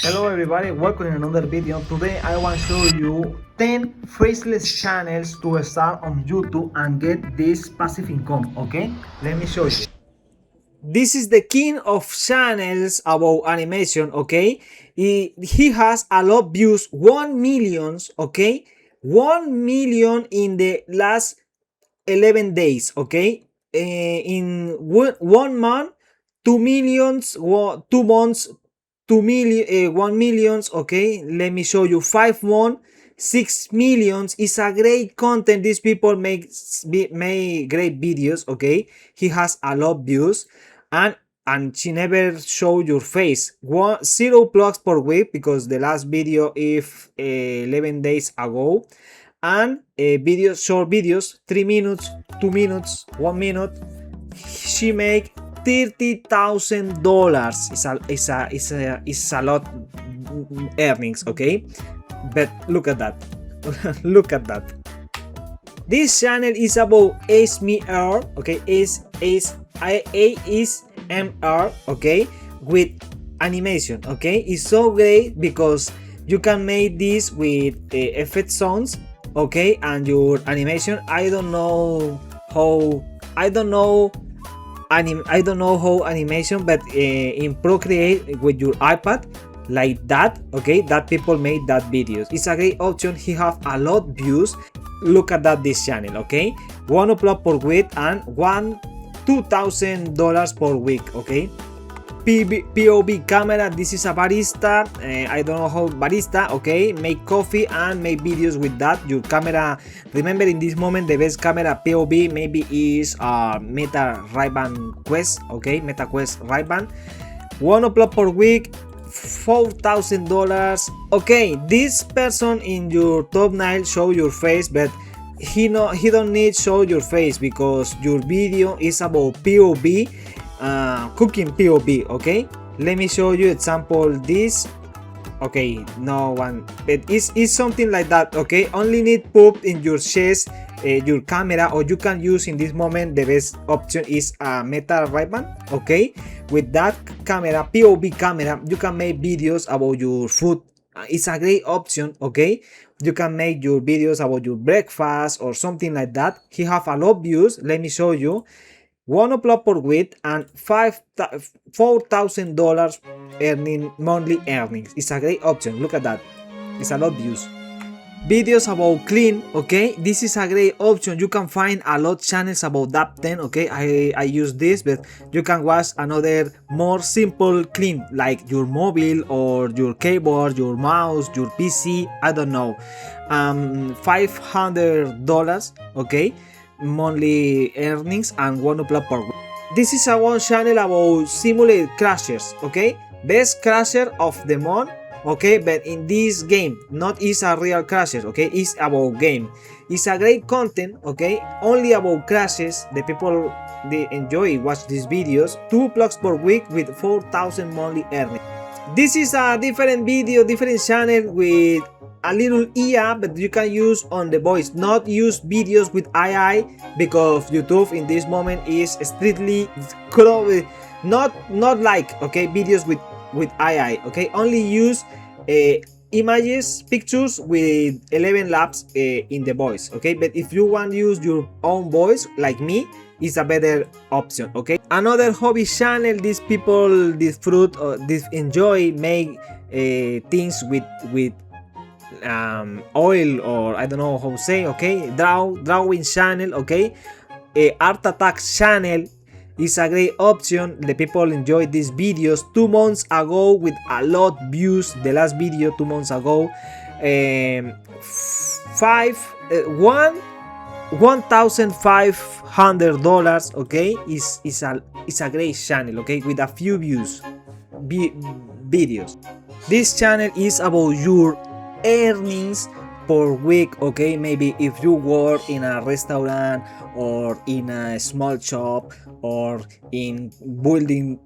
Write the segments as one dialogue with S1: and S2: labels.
S1: Hello everybody, welcome in another video. Today I want to show you 10 faceless channels to start on YouTube and get this passive income, okay? Let me show you. This is the king of channels about animation, okay? He has a lot of views, 1 million, okay? 1 million in the last 11 days, okay? In 1 month, 2 millions, 2 months, 2 million, 1 millions, okay? Let me show you 5 months, 6 millions. It's a great content. These people make great videos, okay? He has a lot of views, and she never show your face. 0 plugs per week because the last video is 11 days ago, and videos, short videos, 3 minutes, 2 minutes, 1 minute. She make $30,000. It's a lot earnings, okay? But look at that. Look at that. This channel is about ASMR, okay? ASMR, okay? With animation, okay? It's so great because you can make this with effect sounds, okay? And your animation, I don't know how animation, but in Procreate with your iPad like that, okay? That people made that videos. It's a great option. He have a lot views. Look at that, this channel, okay? 1 upload per week and $2,000 per week, okay? POV camera, this is a barista. I don't know how barista, okay? Make coffee and make videos with that. Your camera, remember in this moment the best camera POV maybe is Meta Ray-Ban Quest, okay? Meta Quest Ray-Ban. 1 upload per week, $4,000. Okay, this person in your thumbnail show your face, but he don't need show your face because your video is about POV. Cooking POV, okay? Let me show you example this. Okay, no one, but it's something like that, okay? Only need put in your chest your camera, or you can use in this moment the best option is Meta Ray-Ban, okay? With that camera, POV camera, you can make videos about your food. It's a great option, okay? You can make your videos about your breakfast or something like that. He have a lot of views. Let me show you. 1 upload per week and $4,000 earning monthly earnings. It's a great option. Look at that. It's a lot of views. Videos about clean, okay? This is a great option. You can find a lot of channels about that 10, okay? I use this, but you can watch another more simple clean like your mobile or your keyboard, your mouse, your PC, I don't know. $500, okay? Monthly earnings and 1 upload per week. This is a one channel about simulate crashers, okay? Best crasher of the month, okay? But in this game, not is a real crasher, okay? It's about game. It's a great content, okay? Only about crashes. The people they enjoy watch these videos. 2 plugs per week with 4,000 monthly earnings. This is a different video, different channel with a little IA, but you can use on the voice, not use videos with AI because YouTube in this moment is strictly not like, okay, videos with AI, okay? Only use images, pictures with 11 labs in the voice, okay? But if you want to use your own voice like me, is a better option, okay? Another hobby channel, these people, this fruit, this enjoy make things with oil, or I don't know how to say, okay? Drawing channel, okay? Art attack channel is a great option. The people enjoy these videos. 2 months ago with a lot views. The last video 2 months ago, $1,500, okay? Is a great channel, okay? With a few views videos. This channel is about your earnings per week, okay? Maybe if you work in a restaurant or in a small shop or in building,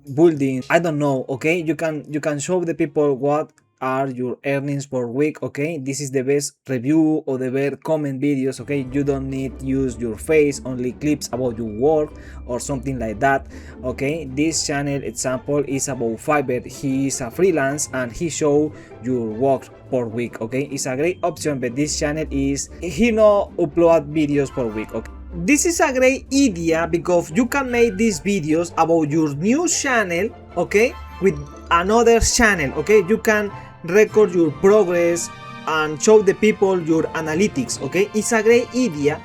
S1: I don't know, okay? You can show the people what are your earnings per week. Okay, this is the best review or the best comment videos. Okay, you don't need use your face, only clips about your work or something like that. Okay, this channel example is about Fiverr. He is a freelance and he show your work per week. Okay, it's a great option, but this channel is he no upload videos per week. Okay, this is a great idea because you can make these videos about your new channel, okay, with another channel. Okay, you can record your progress and show the people your analytics. Okay, it's a great idea.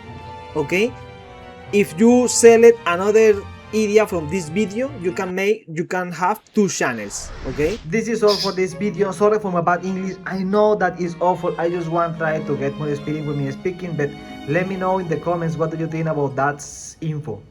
S1: Okay, if you select another idea from this video, you can have two channels. Okay, this is all for this video. Sorry for my bad English, I know that is awful. I just want to try to get more experience with me speaking, but let me know in the comments what do you think about that info.